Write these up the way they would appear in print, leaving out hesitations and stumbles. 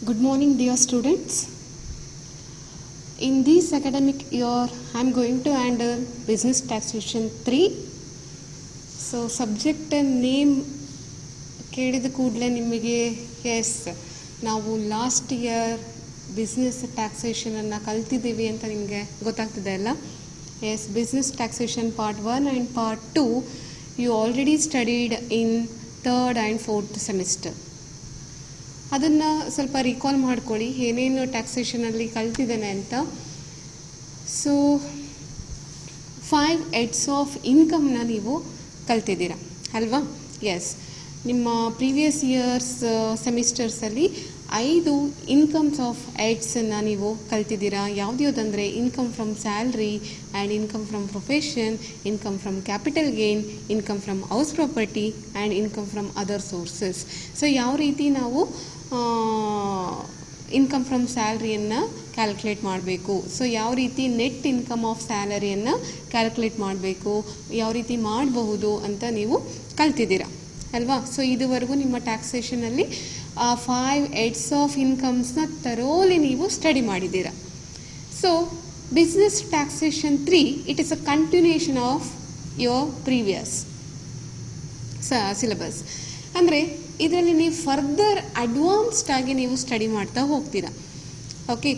Good morning, dear students. In this academic year, I am going to handle Business Taxation 3. So, subject name ಕೇಳಿದ ಕೂಡಲೇ ನಿಮಗೆ S ನಾವು last year business ಟ್ಯಾಕ್ಸೇಷನನ್ನು ಕಲ್ತಿದ್ದೀವಿ ಅಂತ ನಿಮಗೆ ಗೊತ್ತಾಗ್ತಿದೆ ಅಲ್ಲ. Yes, business taxation part 1 and part 2 you already studied in 3rd and 4th semester. ಅದನ್ನು ಸ್ವಲ್ಪ ರಿಕಾಲ್ ಮಾಡ್ಕೊಳ್ಳಿ ಏನೇನು ಟ್ಯಾಕ್ಸೇಷನಲ್ಲಿ ಕಲ್ತಿದ್ದೇನೆ ಅಂತ. ಸೊ 5 ಹೆಡ್ಸ್ ಆಫ್ ಇನ್ಕಮ್ನ ನೀವು ಕಲ್ತಿದ್ದೀರಾ ಅಲ್ವಾ? ಎಸ್, ನಿಮ್ಮ ಪ್ರೀವಿಯಸ್ ಇಯರ್ಸ್ ಸೆಮಿಸ್ಟರ್ಸಲ್ಲಿ 5 ಇನ್ಕಮ್ಸ್ ಆಫ್ ಹೆಡ್ಸನ್ನು ನೀವು ಕಲ್ತಿದ್ದೀರಾ. ಯಾವುದ್ಯಾವುದಂದರೆ income from salary and income from profession, income from capital gain, income from house property and income from other sources. So ಯಾವ ರೀತಿ ನಾವು ಇನ್ಕಮ್ ಫ್ರಮ್ ಸ್ಯಾಲ್ರಿಯನ್ನು ಕ್ಯಾಲ್ಕುಲೇಟ್ ಮಾಡಬೇಕು, ಸೊ ಯಾವ ರೀತಿ ನೆಟ್ ಇನ್ಕಮ್ ಆಫ್ ಸ್ಯಾಲರಿಯನ್ನು ಕ್ಯಾಲ್ಕುಲೇಟ್ ಮಾಡಬೇಕು, ಯಾವ ರೀತಿ ಮಾಡಬಹುದು ಅಂತ ನೀವು ಕಲ್ತಿದ್ದೀರಾ ಅಲ್ವಾ? ಸೊ ಇದುವರೆಗೂ ನಿಮ್ಮ ಟ್ಯಾಕ್ಸೇಷನಲ್ಲಿ 5 ಹೆಡ್ಸ್ ಆಫ್ ಇನ್ಕಮ್ಸ್ನ ತರೋಲಿ ನೀವು ಸ್ಟಡಿ ಮಾಡಿದ್ದೀರಾ. So business taxation 3 it is a continuation of your previous syllabus. ಅಂದರೆ ಇದರಲ್ಲಿ ನೀವು ಫರ್ದರ್ ಅಡ್ವಾನ್ಸ್ಡ್ ಆಗಿ ನೀವು ಸ್ಟಡಿ ಮಾಡ್ತಾ ಹೋಗ್ತೀರಾ. ಓಕೆ,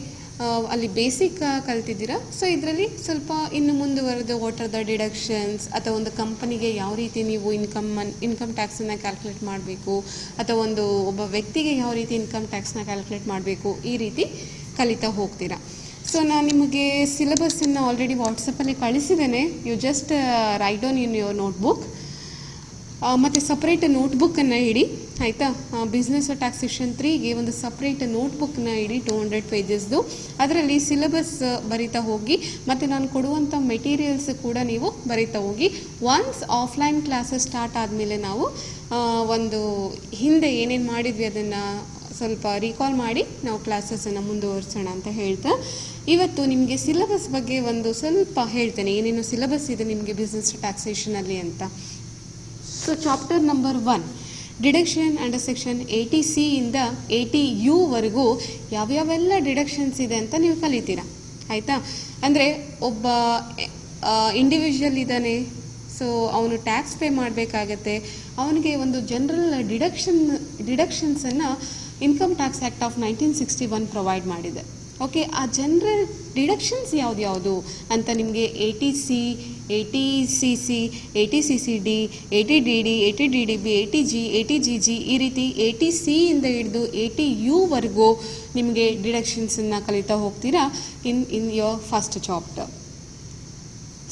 ಅಲ್ಲಿ ಬೇಸಿಕ್ ಕಲ್ತಿದ್ದೀರಾ. ಸೊ ಇದರಲ್ಲಿ ಸ್ವಲ್ಪ ಇನ್ನು ಮುಂದುವರೆದು ವಾಟ್ ಆರ್ ದ ಡಿಡಕ್ಷನ್ಸ್, ಅಥವಾ ಒಂದು ಕಂಪನಿಗೆ ಯಾವ ರೀತಿ ನೀವು ಇನ್ಕಮ್ ಟ್ಯಾಕ್ಸನ್ನು ಕ್ಯಾಲ್ಕುಲೇಟ್ ಮಾಡಬೇಕು, ಅಥವಾ ಒಬ್ಬ ವ್ಯಕ್ತಿಗೆ ಯಾವ ರೀತಿ ಇನ್ಕಮ್ ಟ್ಯಾಕ್ಸ್ನ ಕ್ಯಾಲ್ಕುಲೇಟ್ ಮಾಡಬೇಕು, ಈ ರೀತಿ ಕಲಿತಾ ಹೋಗ್ತೀರಾ. ಸೊ ನಾನು ನಿಮಗೆ ಸಿಲೆಬಸ್ಸನ್ನು ಆಲ್ರೆಡಿ ವಾಟ್ಸಪ್ಪಲ್ಲಿ ಕಳಿಸಿದ್ದೇನೆ. You just write down in your notebook. ಮತ್ತು ಸಪ್ರೇಟ್ ನೋಟ್ಬುಕ್ಕನ್ನು ಇಡಿ ಆಯಿತಾ. ಬಿಸ್ನೆಸ್ ಟ್ಯಾಕ್ಸೇಷನ್ 3ಗೆ ಒಂದು ಸಪ್ರೇಟ್ ನೋಟ್ಬುಕ್ನ ಇಡಿ 200 ಪೇಜಸ್ದು. ಅದರಲ್ಲಿ ಸಿಲೆಬಸ್ ಬರಿತಾ ಹೋಗಿ ಮತ್ತು ನಾನು ಕೊಡುವಂಥ ಮೆಟೀರಿಯಲ್ಸ್ ಕೂಡ ನೀವು ಬರಿತಾ ಹೋಗಿ. ಒನ್ಸ್ ಆಫ್ಲೈನ್ ಕ್ಲಾಸಸ್ ಸ್ಟಾರ್ಟ್ ಆದಮೇಲೆ ನಾವು ಒಂದು ಹಿಂದೆ ಏನೇನು ಮಾಡಿದ್ವಿ ಅದನ್ನು ಸ್ವಲ್ಪ ರಿಕಾಲ್ ಮಾಡಿ ನಾವು ಕ್ಲಾಸಸನ್ನು ಮುಂದುವರಿಸೋಣ ಅಂತ ಹೇಳ್ತಾ ಇವತ್ತು ನಿಮಗೆ ಸಿಲೆಬಸ್ ಬಗ್ಗೆ ಒಂದು ಸ್ವಲ್ಪ ಹೇಳ್ತೇನೆ, ಏನೇನು ಸಿಲೆಬಸ್ ಇದೆ ನಿಮಗೆ ಬಿಸ್ನೆಸ್ ಟ್ಯಾಕ್ಸೇಷನಲ್ಲಿ ಅಂತ. So chapter number 1 deduction under section 80C ಇಂದ 80U ವರೆಗೂ ಯಾವ್ಯಾವೆಲ್ಲ ಡಿಡಕ್ಷನ್ಸ್ ಇದೆ ಅಂತ ನೀವು ಕಲಿತೀರಾ ಆಯಿತಾ. ಅಂದರೆ ಒಬ್ಬ ಇಂಡಿವಿಜುವಲ್ ಇದ್ದಾನೆ, ಸೊ ಅವನು ಟ್ಯಾಕ್ಸ್ ಪೇ ಮಾಡಬೇಕಾಗತ್ತೆ. ಅವನಿಗೆ ಒಂದು ಜನರಲ್ ಡಿಡಕ್ಷನ್ಸನ್ನು income tax act of 1961 provide ಮಾಡಿದೆ. ಓಕೆ, ಆ ಜನರಲ್ ಡಿಡಕ್ಷನ್ಸ್ ಯಾವುದು ಅಂತ ನಿಮಗೆ 80C, 80CC, 80CCD, 80DD, 80DDB, 80G, 80GG ಈ ರೀತಿ 80C ಇಂದ ಹಿಡಿದು 80U ವರೆಗೂ ನಿಮಗೆ ಡಿಡಕ್ಷನ್ಸನ್ನು ಕಲಿತಾ ಹೋಗ್ತೀರಾ in your first chapter.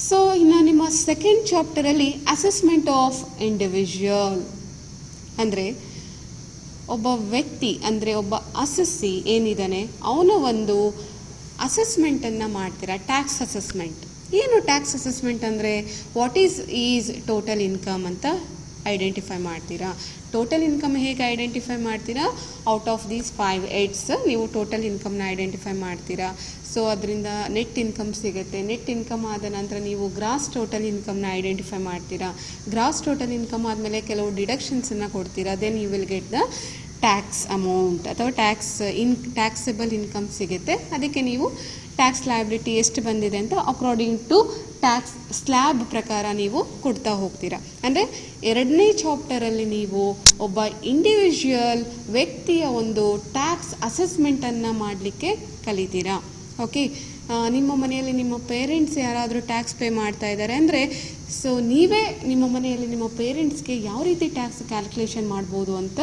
So ಇನ್ನು ನಿಮ್ಮ ಸೆಕೆಂಡ್ ಚಾಪ್ಟರಲ್ಲಿ ಅಸೆಸ್ಮೆಂಟ್ ಆಫ್ ಇಂಡಿವಿಜುವಲ್, ಅಂದರೆ ಒಬ್ಬ ವ್ಯಕ್ತಿ ಅಂದರೆ ಒಬ್ಬ ಅಸೆಸ್ಸಿ ಏನಿದ್ದಾನೆ ಅವನ ಒಂದು ಅಸೆಸ್ಮೆಂಟನ್ನು ಮಾಡ್ತೀರಾ. ಟ್ಯಾಕ್ಸ್ ಅಸೆಸ್ಮೆಂಟ್ ಏನು? ಟ್ಯಾಕ್ಸ್ ಅಸೆಸ್ಮೆಂಟ್ ಅಂದರೆ ವಾಟ್ ಈಸ್ ಟೋಟಲ್ ಇನ್ಕಮ್ ಅಂತ ಐಡೆಂಟಿಫೈ ಮಾಡ್ತೀರಾ. ಟೋಟಲ್ ಇನ್ಕಮ್ ಹೇಗೆ ಐಡೆಂಟಿಫೈ ಮಾಡ್ತೀರಾ? ಔಟ್ ಆಫ್ ದೀಸ್ 5 ಹೆಡ್ಸ್ ನೀವು ಟೋಟಲ್ ಇನ್ಕಮ್ನ ಐಡೆಂಟಿಫೈ ಮಾಡ್ತೀರಾ. ಸೊ ಅದರಿಂದ ನೆಟ್ ಇನ್ಕಮ್ ಸಿಗುತ್ತೆ. ನೆಟ್ ಇನ್ಕಮ್ ಆದ ನಂತರ ನೀವು ಗ್ರಾಸ್ ಟೋಟಲ್ ಇನ್ಕಮ್ನ ಐಡೆಂಟಿಫೈ ಮಾಡ್ತೀರಾ. ಗ್ರಾಸ್ ಟೋಟಲ್ ಇನ್ಕಮ್ ಆದಮೇಲೆ ಕೆಲವು ಡಿಡಕ್ಷನ್ಸನ್ನು ಕೊಡ್ತೀರಾ. Then you will get the tax amount ಅಥವಾ ಟ್ಯಾಕ್ಸೆಬಲ್ ಇನ್ಕಮ್ ಸಿಗುತ್ತೆ. ಅದಕ್ಕೆ ನೀವು ಟ್ಯಾಕ್ಸ್ ಲಯಬಿಲಿಟಿ ಎಷ್ಟು ಬಂದಿದೆ ಅಂತ ಅಕಾರ್ಡಿಂಗ್ ಟು ಟ್ಯಾಕ್ಸ್ ಸ್ಲ್ಯಾಬ್ ಪ್ರಕಾರ ನೀವು ಕೊಡ್ತಾ ಹೋಗ್ತೀರಾ. ಅಂದರೆ 2ನೇ ಚಾಪ್ಟರಲ್ಲಿ ನೀವು ಒಬ್ಬ ಇಂಡಿವಿಜುವಲ್ ವ್ಯಕ್ತಿಯ ಒಂದು ಟ್ಯಾಕ್ಸ್ ಅಸೆಸ್ಮೆಂಟನ್ನು ಮಾಡಲಿಕ್ಕೆ ಕಲಿತೀರಾ. ಓಕೆ, ನಿಮ್ಮ ಮನೆಯಲ್ಲಿ ನಿಮ್ಮ ಪೇರೆಂಟ್ಸ್ ಯಾರಾದರೂ ಟ್ಯಾಕ್ಸ್ ಪೇ ಮಾಡ್ತಾ ಇದ್ದಾರೆ ಅಂದರೆ ಸೊ ನೀವೇ ನಿಮ್ಮ ಮನೆಯಲ್ಲಿ ನಿಮ್ಮ ಪೇರೆಂಟ್ಸ್ಗೆ ಯಾವ ರೀತಿ ಟ್ಯಾಕ್ಸ್ ಕ್ಯಾಲ್ಕುಲೇಷನ್ ಮಾಡ್ಬೋದು ಅಂತ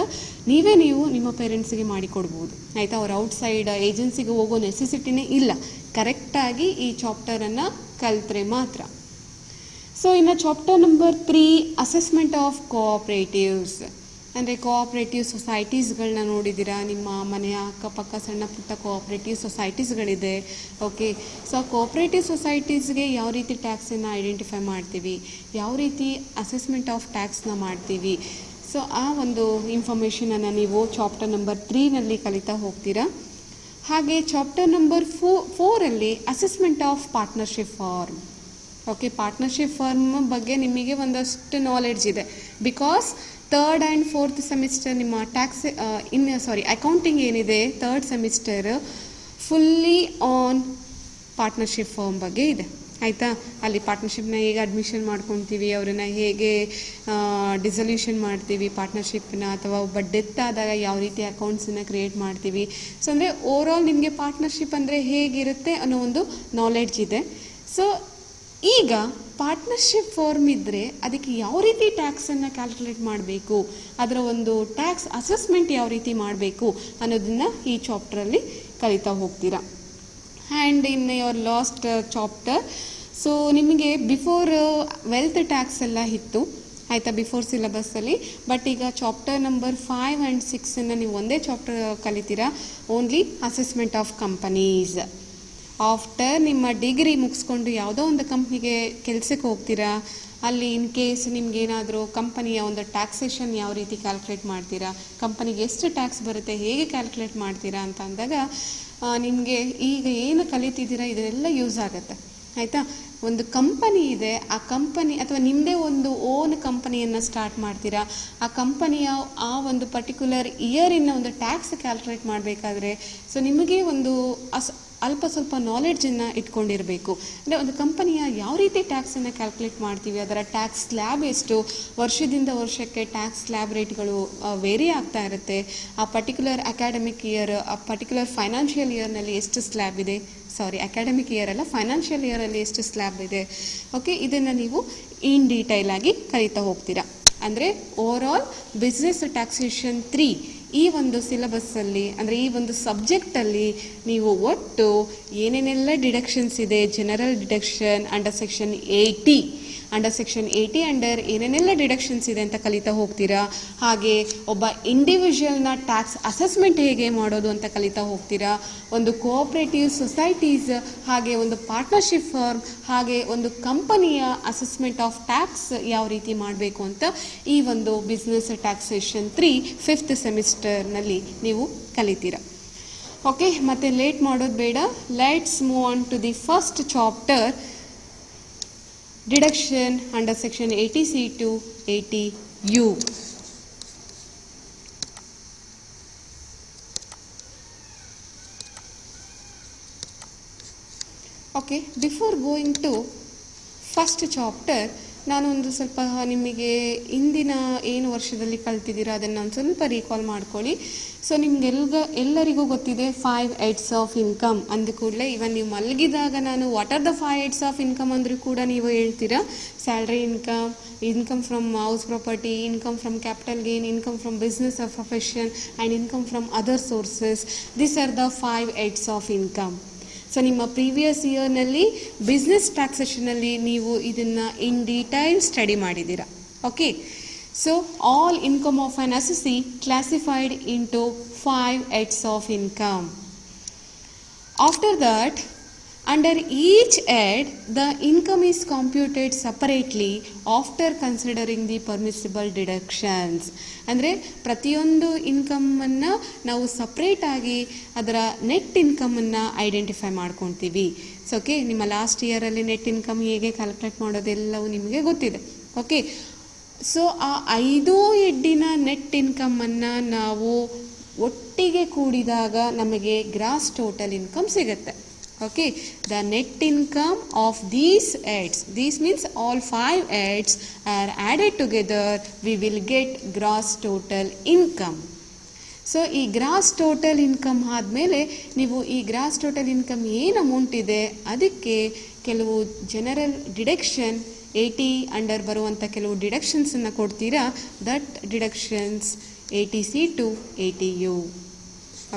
ನೀವು ನಿಮ್ಮ ಪೇರೆಂಟ್ಸಿಗೆ ಮಾಡಿಕೊಡ್ಬೋದು ಆಯಿತಾ. ಅವ್ರು ಔಟ್ಸೈಡ್ ಏಜೆನ್ಸಿಗೆ ಹೋಗೋ ನೆಸೆಸಿಟಿನೇ ಇಲ್ಲ, ಕರೆಕ್ಟಾಗಿ ಈ ಚಾಪ್ಟರನ್ನು ಕಲಿತ್ರೆ ಮಾತ್ರ. ಸೊ ಇನ್ನು ಚಾಪ್ಟರ್ ನಂಬರ್ 3 ಅಸೆಸ್ಮೆಂಟ್ ಆಫ್ ಕೋಆಪ್ರೇಟಿವ್ಸ್, ಅಂದರೆ ಕೋಆಪ್ರೇಟಿವ್ ಸೊಸೈಟೀಸ್ಗಳನ್ನ ನೋಡಿದ್ದೀರಾ. ನಿಮ್ಮ ಮನೆಯ ಅಕ್ಕಪಕ್ಕ ಸಣ್ಣ ಪುಟ್ಟ ಕೋಆಪ್ರೇಟಿವ್ ಸೊಸೈಟೀಸ್ಗಳಿದೆ. ಓಕೆ, ಸೊ ಆ ಕೋಆಪ್ರೇಟಿವ್ ಸೊಸೈಟೀಸ್ಗೆ ಯಾವ ರೀತಿ ಟ್ಯಾಕ್ಸನ್ನು ಐಡೆಂಟಿಫೈ ಮಾಡ್ತೀವಿ, ಯಾವ ರೀತಿ ಅಸೆಸ್ಮೆಂಟ್ ಆಫ್ ಟ್ಯಾಕ್ಸ್ನ ಮಾಡ್ತೀವಿ, ಸೊ ಆ ಒಂದು ಇನ್ಫಾರ್ಮೇಷನನ್ನು ನೀವು ಚಾಪ್ಟರ್ ನಂಬರ್ 3ನಲ್ಲಿ ಕಲಿತಾ ಹೋಗ್ತೀರಾ. ಹಾಗೆ ಚಾಪ್ಟರ್ ನಂಬರ್ 4ಅಲ್ಲಿ assessment of partnership firm. Okay, partnership firm ಬಗ್ಗೆ ನಿಮಗೆ ಒಂದಷ್ಟು ನಾಲೆಡ್ಜ್ ಇದೆ because third and fourth semester ನಿಮ್ಮ ಅಕೌಂಟಿಂಗ್ ಏನಿದೆ third semester fully on partnership firm ಬಗ್ಗೆ ಇದೆ, ಆಯಿತಾ. ಅಲ್ಲಿ ಪಾರ್ಟ್ನರ್ಶಿಪ್ನ ಹೇಗೆ ಅಡ್ಮಿಷನ್ ಮಾಡ್ಕೊತೀವಿ, ಅವರನ್ನು ಹೇಗೆ ಡಿಸಲ್ಯೂಷನ್ ಮಾಡ್ತೀವಿ ಪಾರ್ಟ್ನರ್ಶಿಪ್ನ, ಅಥವಾ ಒಬ್ಬ ಡೆತ್ ಆದಾಗ ಯಾವ ರೀತಿ ಅಕೌಂಟ್ಸನ್ನು ಕ್ರಿಯೇಟ್ ಮಾಡ್ತೀವಿ. ಸೊ ಅಂದರೆ ಓವರಾಲ್ ನಿಮಗೆ ಪಾರ್ಟ್ನರ್ಶಿಪ್ ಅಂದರೆ ಹೇಗಿರುತ್ತೆ ಅನ್ನೋ ಒಂದು ನಾಲೆಡ್ಜ್ ಇದೆ. ಸೊ ಈಗ ಪಾರ್ಟ್ನರ್ಶಿಪ್ ಫರ್ಮ್ ಇದ್ದರೆ ಅದಕ್ಕೆ ಯಾವ ರೀತಿ ಟ್ಯಾಕ್ಸನ್ನು ಕ್ಯಾಲ್ಕುಲೇಟ್ ಮಾಡಬೇಕು, ಅದರ ಒಂದು ಟ್ಯಾಕ್ಸ್ ಅಸೆಸ್ಮೆಂಟ್ ಯಾವ ರೀತಿ ಮಾಡಬೇಕು ಅನ್ನೋದನ್ನು ಈ ಚಾಪ್ಟ್ರಲ್ಲಿ ಕಲಿತಾ ಹೋಗ್ತೀರಾ. And in your last chapter, so ನಿಮಗೆ ಬಿಫೋರ್ ವೆಲ್ತ್ ಟ್ಯಾಕ್ಸ್ ಎಲ್ಲ ಇತ್ತು, ಆಯಿತಾ, ಬಿಫೋರ್ ಸಿಲೆಬಸ್ಸಲ್ಲಿ. ಬಟ್ ಈಗ ಚಾಪ್ಟರ್ ನಂಬರ್ 5 ಆ್ಯಂಡ್ 6 ನೀವು ಒಂದೇ ಚಾಪ್ಟರ್ ಕಲಿತೀರಾ, only assessment of companies. After ನಿಮ್ಮ ಡಿಗ್ರಿ ಮುಗಿಸ್ಕೊಂಡು ಯಾವುದೋ ಒಂದು ಕಂಪ್ನಿಗೆ ಕೆಲಸಕ್ಕೆ ಹೋಗ್ತೀರಾ, ಅಲ್ಲಿ ಇನ್ ಕೇಸ್ ನಿಮಗೇನಾದರೂ ಕಂಪನಿಯ ಒಂದು ಟ್ಯಾಕ್ಸೇಷನ್ ಯಾವ ರೀತಿ ಕ್ಯಾಲ್ಕುಲೇಟ್ ಮಾಡ್ತೀರಾ, ಕಂಪನಿಗೆ ಎಷ್ಟು ಟ್ಯಾಕ್ಸ್ ಬರುತ್ತೆ, ಹೇಗೆ ಕ್ಯಾಲ್ಕುಲೇಟ್ ಮಾಡ್ತೀರಾ ಅಂತ ಅಂದಾಗ ನಿಮಗೆ ಈಗ ಏನು ಕಲಿತಿದ್ದೀರಾ ಇದೆಲ್ಲ ಯೂಸ್ ಆಗುತ್ತೆ, ಆಯಿತಾ. ಒಂದು ಕಂಪನಿ ಇದೆ, ಆ ಕಂಪನಿ ಅಥವಾ ನಿಮ್ಮದೇ ಒಂದು ಓನ್ ಕಂಪನಿಯನ್ನು ಸ್ಟಾರ್ಟ್ ಮಾಡ್ತೀರಾ, ಆ ಕಂಪನಿಯ ಆ ಒಂದು ಪರ್ಟಿಕ್ಯುಲರ್ ಇಯರಿನ ಒಂದು ಟ್ಯಾಕ್ಸ್ ಕ್ಯಾಲ್ಕುಲೇಟ್ ಮಾಡಬೇಕಾದ್ರೆ ಸೊ ನಿಮಗೆ ಒಂದು ಅಲ್ಪ ಸ್ವಲ್ಪ ನಾಲೆಡ್ಜನ್ನು ಇಟ್ಕೊಂಡಿರಬೇಕು. ಅಂದರೆ ಒಂದು ಕಂಪನಿಯ ಯಾವ ರೀತಿ ಟ್ಯಾಕ್ಸನ್ನು ಕ್ಯಾಲ್ಕುಲೇಟ್ ಮಾಡ್ತೀವಿ, ಅದರ ಟ್ಯಾಕ್ಸ್ ಸ್ಲ್ಯಾಬ್ ಎಷ್ಟು, ವರ್ಷದಿಂದ ವರ್ಷಕ್ಕೆ ಟ್ಯಾಕ್ಸ್ ಸ್ಲ್ಯಾಬ್ ರೇಟ್ಗಳು ವೇರಿ ಆಗ್ತಾ ಇರುತ್ತೆ, ಆ ಪರ್ಟಿಕ್ಯುಲರ್ ಅಕಾಡೆಮಿಕ್ ಇಯರ್, ಆ ಪರ್ಟಿಕ್ಯುಲರ್ ಫೈನಾನ್ಷಿಯಲ್ ಇಯರ್ನಲ್ಲಿ ಎಷ್ಟು ಸ್ಲ್ಯಾಬ್ ಇದೆ, ಅಕಾಡೆಮಿಕ್ ಇಯರ್ ಅಲ್ಲ, ಫೈನಾನ್ಷಿಯಲ್ ಇಯರಲ್ಲಿ ಎಷ್ಟು ಸ್ಲ್ಯಾಬ್ ಇದೆ. ಓಕೆ, ಇದನ್ನು ನೀವು ಇನ್ ಡೀಟೈಲ್ ಆಗಿ ಕಲಿತಾ ಹೋಗ್ತೀರಾ. ಅಂದರೆ ಓವರಾಲ್ ಬಿಸ್ನೆಸ್ ಟ್ಯಾಕ್ಸೇಷನ್ 3 ಈ ಒಂದು ಸಿಲೆಬಸ್ಸಲ್ಲಿ, ಅಂದರೆ ಈ ಒಂದು ಸಬ್ಜೆಕ್ಟಲ್ಲಿ ನೀವು ಒಟ್ಟು ಏನೇನೆಲ್ಲ ಡಿಡಕ್ಷನ್ಸ್ ಇದೆ, general deduction under section 80 under ಏನೇನೆಲ್ಲ ಡಿಡಕ್ಷನ್ಸ್ ಇದೆ ಅಂತ ಕಲಿತಾ ಹೋಗ್ತೀರಾ. ಹಾಗೆ ಒಬ್ಬ ಇಂಡಿವಿಜುವಲ್ನ ಟ್ಯಾಕ್ಸ್ ಅಸೆಸ್ಮೆಂಟ್ ಹೇಗೆ ಮಾಡೋದು ಅಂತ ಕಲಿತಾ ಹೋಗ್ತೀರಾ. ಒಂದು ಕೋಆಪ್ರೇಟಿವ್ ಸೊಸೈಟೀಸ್, ಹಾಗೆ ಒಂದು ಪಾರ್ಟ್ನರ್ಶಿಪ್ ಫರ್ಮ್, ಹಾಗೆ ಒಂದು ಕಂಪನಿಯ ಅಸೆಸ್ಮೆಂಟ್ ಆಫ್ ಟ್ಯಾಕ್ಸ್ ಯಾವ ರೀತಿ ಮಾಡಬೇಕು ಅಂತ ಈ ಒಂದು ಬಿಸ್ನೆಸ್ ಟ್ಯಾಕ್ಸೇಷನ್ 3 5th ಸೆಮಿಸ್ಟರ್ನಲ್ಲಿ ನೀವು ಕಲಿತೀರಾ. ಓಕೆ, ಮತ್ತೆ ಲೇಟ್ ಮಾಡೋದು ಬೇಡ, let's move on to the first chapter, deduction under section 80C to 80U. Okay, before going to first chapter ನಾನು ಒಂದು ಸ್ವಲ್ಪ ನಿಮಗೆ ಇಂದಿನ ಏನು ವರ್ಷದಲ್ಲಿ ಕಲ್ತಿದ್ದೀರಾ ಅದನ್ನು ಒಂದು ಸ್ವಲ್ಪ ರೀಕಾಲ್ ಮಾಡ್ಕೊಳ್ಳಿ. ಸೊ ಎಲ್ಲರಿಗೂ ಗೊತ್ತಿದೆ 5 heads ಆಫ್ ಇನ್ಕಮ್ ಅಂದ ಕೂಡಲೇ, ಇವನ್ ನೀವು ಮಲಗಿದಾಗ ನಾನು what are the 5 heads of income ಅಂದರೂ ಕೂಡ ನೀವು ಹೇಳ್ತೀರಾ, salary income, income from house property, income from capital gain, income from business of profession and income from other sources. These are the 5 heads of income. So ನಿಮ್ಮ previous ಇಯರ್ನಲ್ಲಿ business ಟ್ಯಾಕ್ಸೇಷನಲ್ಲಿ ನೀವು ಇದನ್ನು ಇನ್ detail study ಮಾಡಿದ್ದೀರಾ. Okay, so all income of on assessee classified into 5 heads of income. After that, under each head the income is computed separately after considering the permissible deductions. ಅಂದರೆ ಪ್ರತಿಯೊಂದು ಇನ್ಕಮನ್ನು ನಾವು ಸಪ್ರೇಟಾಗಿ ಅದರ net ಇನ್ಕಮನ್ನು identify ಮಾಡ್ಕೊತೀವಿ. So okay, ನಿಮ್ಮ last ಇಯರಲ್ಲಿ net income ಹೇಗೆ calculate ಮಾಡೋದೆಲ್ಲವೂ ನಿಮಗೆ ಗೊತ್ತಿದೆ. ಓಕೆ, ಸೊ ಆ 5 ಹೆಡ್ಡಿನ ನೆಟ್ ಇನ್ಕಮನ್ನು ನಾವು ಒಟ್ಟಿಗೆ ಕೂಡಿದಾಗ ನಮಗೆ ಗ್ರಾಸ್ ಟೋಟಲ್ ಇನ್ಕಮ್ ಸಿಗುತ್ತೆ. Okay, the net income of these heads, these means all 5 heads are added together, we will get gross total income. So ಈ ಗ್ರಾಸ್ ಟೋಟಲ್ ಇನ್ಕಮ್ ಆದಮೇಲೆ ನೀವು ಈ ಗ್ರಾಸ್ ಟೋಟಲ್ ಇನ್ಕಮ್ ಏನು ಅಮೌಂಟ್ ಇದೆ ಅದಕ್ಕೆ ಕೆಲವು general deduction 80 under ಬರುವಂಥ ಕೆಲವು ಡಿಡಕ್ಷನ್ಸನ್ನು ಕೊಡ್ತೀರಾ. That deductions 80C to 80U.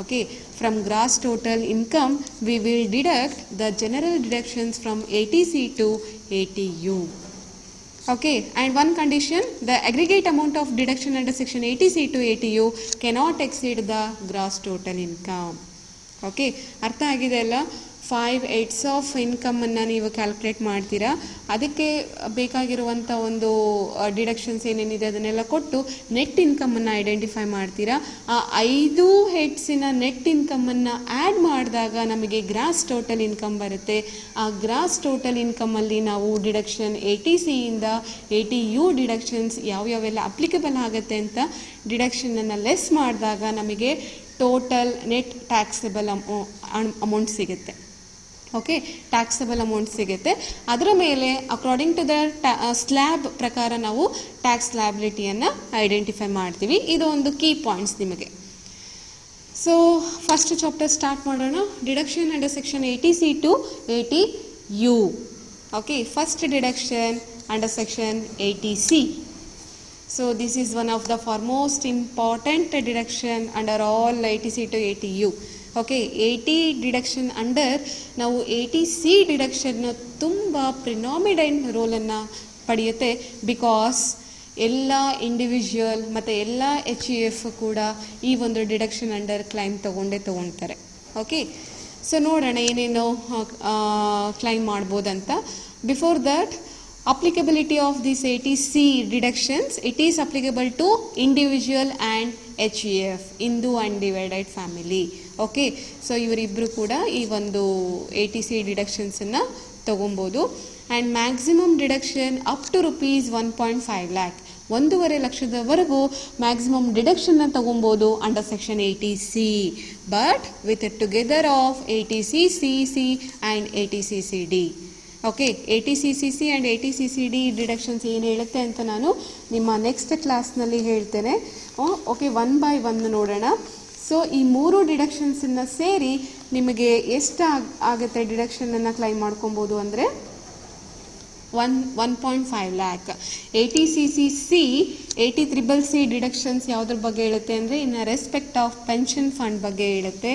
Okay, from gross total income we will deduct the general deductions from 80C to 80U. Okay, and one condition, the aggregate amount of deduction under section 80C to 80U cannot exceed the gross total income. Okay, ಅರ್ಥ ಆಗಿದೆ ಅಲ್ಲ? 5/8 of ಇನ್ಕಮನ್ನು ನೀವು calculate ಮಾಡ್ತೀರಾ, ಅದಕ್ಕೆ ಬೇಕಾಗಿರುವಂಥ ಒಂದು deductions ಏನೇನಿದೆ ಅದನ್ನೆಲ್ಲ ಕೊಟ್ಟು ನೆಟ್ ಇನ್ಕಮನ್ನು ಐಡೆಂಟಿಫೈ ಮಾಡ್ತೀರಾ. ಆ 5 ಹೆಡ್ಸಿನ ನೆಟ್ ಇನ್ಕಮನ್ನು ಆ್ಯಡ್ ಮಾಡಿದಾಗ ನಮಗೆ ಗ್ರಾಸ್ ಟೋಟಲ್ ಇನ್ಕಮ್ ಬರುತ್ತೆ. ಆ ಗ್ರಾಸ್ ಟೋಟಲ್ ಇನ್ಕಮಲ್ಲಿ ನಾವು ಡಿಡಕ್ಷನ್ ATC ಇಂದ ATU ಡಿಡಕ್ಷನ್ಸ್ ಯಾವ್ಯಾವೆಲ್ಲ ಅಪ್ಲಿಕಬಲ್ ಆಗುತ್ತೆ ಅಂತ ಡಿಡಕ್ಷನನ್ನು ಲೆಸ್ ಮಾಡಿದಾಗ ನಮಗೆ ಟೋಟಲ್ ನೆಟ್ ಟ್ಯಾಕ್ಸಬಲ್ ಅಮೌಂಟ್ ಸಿಗುತ್ತೆ. ಓಕೆ, ಟ್ಯಾಕ್ಸಬಲ್ ಅಮೌಂಟ್ ಸಿಗುತ್ತೆ. ಅದರ ಮೇಲೆ ಅಕಾರ್ಡಿಂಗ್ ಟು ದ ಸ್ಲ್ಯಾಬ್ ಪ್ರಕಾರ ನಾವು ಟ್ಯಾಕ್ಸ್ ಲಯಬಿಲಿಟಿಯನ್ನು ಐಡೆಂಟಿಫೈ ಮಾಡ್ತೀವಿ. ಇದು ಒಂದು ಕೀ ಪಾಯಿಂಟ್ಸ್ ನಿಮಗೆ. ಸೊ ಫಸ್ಟ್ ಚಾಪ್ಟರ್ ಸ್ಟಾರ್ಟ್ ಮಾಡೋಣ. Deduction under section 80C to 80U. Okay, first deduction under section 80C. So this is one of the foremost important deduction under all 80C to 80U. Okay, 80 deduction under ನಾವು 80C deduction ತುಂಬ ಪ್ರಿನಾಮಿಡೆಂಟ್ ರೋಲನ್ನು ಪಡೆಯುತ್ತೆ. Because ಎಲ್ಲ individual ಮತ್ತು ಎಲ್ಲ HUF ಕೂಡ ಈ ಒಂದು deduction under claim ತೊಗೊಳ್ತಾರೆ. Okay, so ನೋಡೋಣ ಏನೇನು ಕ್ಲೈಮ್ ಮಾಡ್ಬೋದಂತ. Before that, applicability of these 80C deductions, it is applicable to individual and HUF, Hindu undivided family. Okay, so ಇವರಿಬ್ಬರು ಕೂಡ ಈ ಒಂದು 80C ಡಿಡಕ್ಷನ್ಸನ್ನು ತೊಗೊಬೋದು. And maximum deduction up to ₹1.5 lakh, 1.5 ಲಕ್ಷದವರೆಗೂ ಮ್ಯಾಕ್ಸಿಮಮ್ ಡಿಡಕ್ಷನ್ನ ತೊಗೊಬೋದು under section 80C, but with together of 80CCC and 80CCD. Okay, 80CCC and 80CCD deductions ಏನು ಹೇಳುತ್ತೆ ಅಂತ ನಾನು ನಿಮ್ಮ ನೆಕ್ಸ್ಟ್ ಕ್ಲಾಸ್ನಲ್ಲಿ ಹೇಳ್ತೇನೆ. ಓಕೆ, 1 by 1 ನೋಡೋಣ. ಸೊ ಈ 3 ಡಿಡಕ್ಷನ್ಸನ್ನು ಸೇರಿ ನಿಮಗೆ ಎಷ್ಟು ಆಗುತ್ತೆ ಡಿಡಕ್ಷನನ್ನು ಕ್ಲೈಮ್ ಮಾಡ್ಕೊಬೋದು ಅಂದರೆ 1.5 lakh. 80CCC 80CCC ಡಿಡಕ್ಷನ್ಸ್ ಯಾವುದ್ರ ಬಗ್ಗೆ ಹೇಳುತ್ತೆ ಅಂದರೆ in respect of pension fund ಬಗ್ಗೆ ಹೇಳುತ್ತೆ.